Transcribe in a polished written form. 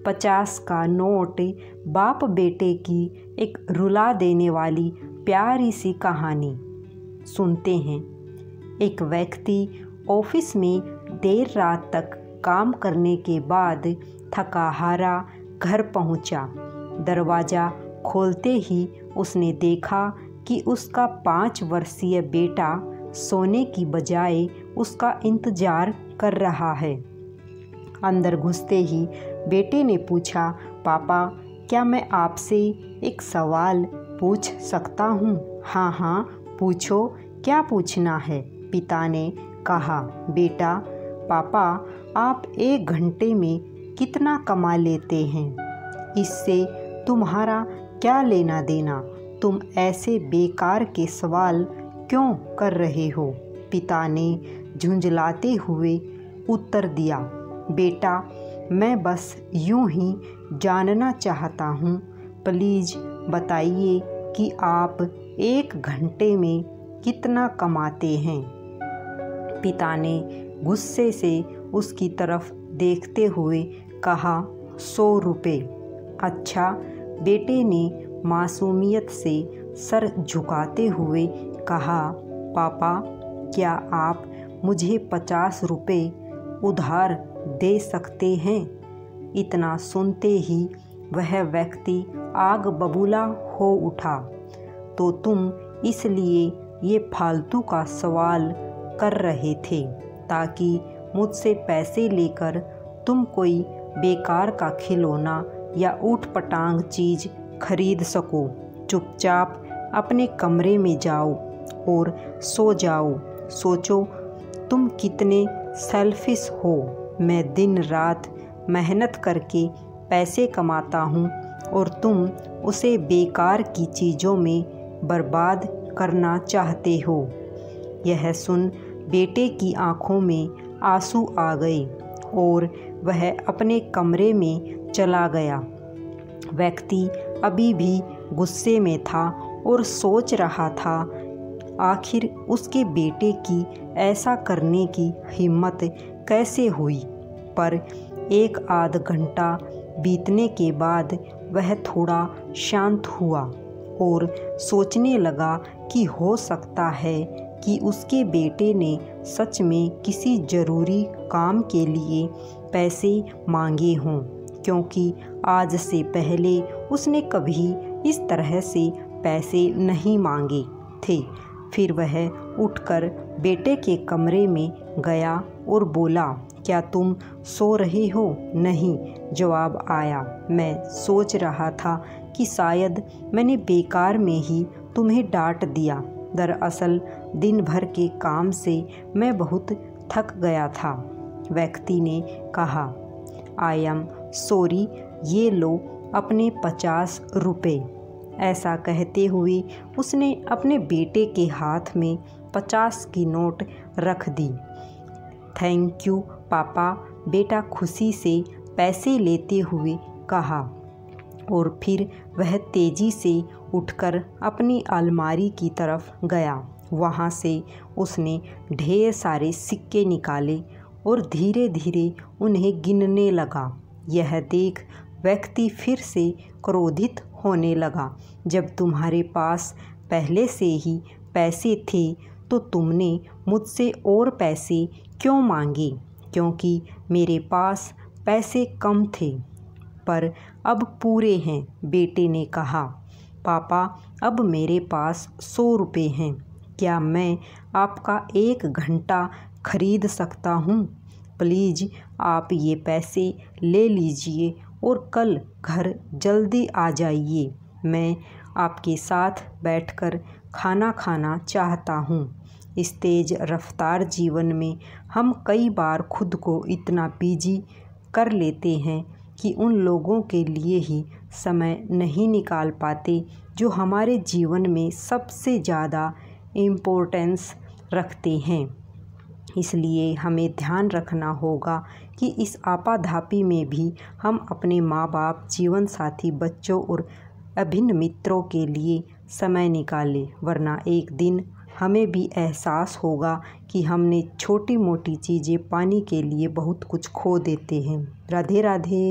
50 का नोट। बाप बेटे की एक रुला देने वाली प्यारी सी कहानी सुनते हैं। एक व्यक्ति ऑफिस में देर रात तक काम करने के बाद थका हारा घर पहुंचा। दरवाज़ा खोलते ही उसने देखा कि उसका 5 वर्षीय बेटा सोने की बजाय उसका इंतज़ार कर रहा है। अंदर घुसते ही बेटे ने पूछा, पापा क्या मैं आपसे एक सवाल पूछ सकता हूँ? हाँ हाँ पूछो, क्या पूछना है? पिता ने कहा। बेटा, पापा आप 1 घंटे में कितना कमा लेते हैं? इससे तुम्हारा क्या लेना देना? तुम ऐसे बेकार के सवाल क्यों कर रहे हो? पिता ने झुंझलाते हुए उत्तर दिया, बेटा मैं बस यूं ही जानना चाहता हूँ, प्लीज़ बताइए कि आप 1 घंटे में कितना कमाते हैं? पिता ने गुस्से से उसकी तरफ देखते हुए कहा, 100 रुपये। अच्छा, बेटे ने मासूमियत से सर झुकाते हुए कहा, पापा क्या आप मुझे 50 रुपये उधार दे सकते हैं? इतना सुनते ही वह व्यक्ति आग बबूला हो उठा। तो तुम इसलिए ये फालतू का सवाल कर रहे थे ताकि मुझसे पैसे लेकर तुम कोई बेकार का खिलौना या ऊटपटांग चीज़ खरीद सको। चुपचाप अपने कमरे में जाओ और सो जाओ। सोचो तुम कितने सेल्फिश हो। मैं दिन रात मेहनत करके पैसे कमाता हूँ और तुम उसे बेकार की चीज़ों में बर्बाद करना चाहते हो। यह सुन बेटे की आंखों में आंसू आ गए और वह अपने कमरे में चला गया। व्यक्ति अभी भी गुस्से में था और सोच रहा था आखिर उसके बेटे की ऐसा करने की हिम्मत कैसे हुई। पर 1 आध घंटा बीतने के बाद वह थोड़ा शांत हुआ और सोचने लगा कि हो सकता है कि उसके बेटे ने सच में किसी ज़रूरी काम के लिए पैसे मांगे हों, क्योंकि आज से पहले उसने कभी इस तरह से पैसे नहीं मांगे थे। फिर वह उठकर बेटे के कमरे में गया और बोला, क्या तुम सो रहे हो? नहीं, जवाब आया। मैं सोच रहा था कि शायद मैंने बेकार में ही तुम्हें डांट दिया। दरअसल दिन भर के काम से मैं बहुत थक गया था। व्यक्ति ने कहा, आई एम सॉरी, ये लो अपने 50 रुपये। ऐसा कहते हुए उसने अपने बेटे के हाथ में 50 की नोट रख दी। थैंक यू पापा, बेटा खुशी से पैसे लेते हुए कहा और फिर वह तेज़ी से उठकर अपनी अलमारी की तरफ गया। वहाँ से उसने ढेर सारे सिक्के निकाले और धीरे धीरे उन्हें गिनने लगा। यह देख व्यक्ति फिर से क्रोधित होने लगा, जब तुम्हारे पास पहले से ही पैसे थे तो तुमने मुझसे और पैसे क्यों मांगे? क्योंकि मेरे पास पैसे कम थे पर अब पूरे हैं, बेटे ने कहा। पापा अब मेरे पास 100 रुपये हैं, क्या मैं आपका 1 घंटा खरीद सकता हूँ? प्लीज़ आप ये पैसे ले लीजिए और कल घर जल्दी आ जाइए। मैं आपके साथ बैठकर खाना खाना चाहता हूँ। इस तेज़ रफ्तार जीवन में हम कई बार खुद को इतना बिजी कर लेते हैं कि उन लोगों के लिए ही समय नहीं निकाल पाते जो हमारे जीवन में सबसे ज़्यादा इम्पोर्टेंस रखते हैं। इसलिए हमें ध्यान रखना होगा कि इस आपाधापी में भी हम अपने माँ बाप, जीवन साथी, बच्चों और अभिन्न मित्रों के लिए समय निकालें, वरना एक दिन हमें भी एहसास होगा कि हमने छोटी मोटी चीज़ें पाने के लिए बहुत कुछ खो देते हैं। राधे राधे।